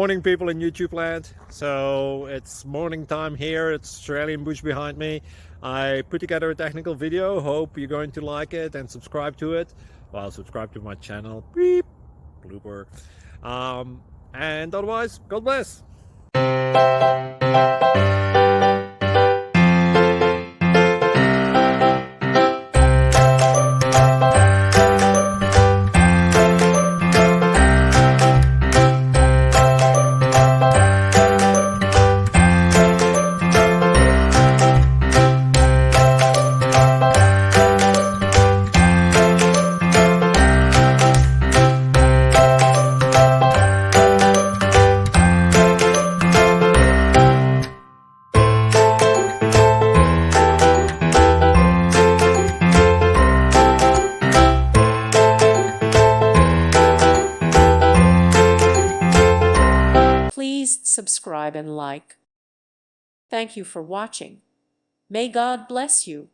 Morning, people in YouTube land. So it's morning time here. It's Australian bush behind me. I put together a technical video. Hope you're going to like it and subscribe to it. Well, subscribe to my channel. Beep. Blooper. And otherwise, God bless. Please subscribe and like. Thank you for watching. May God bless you.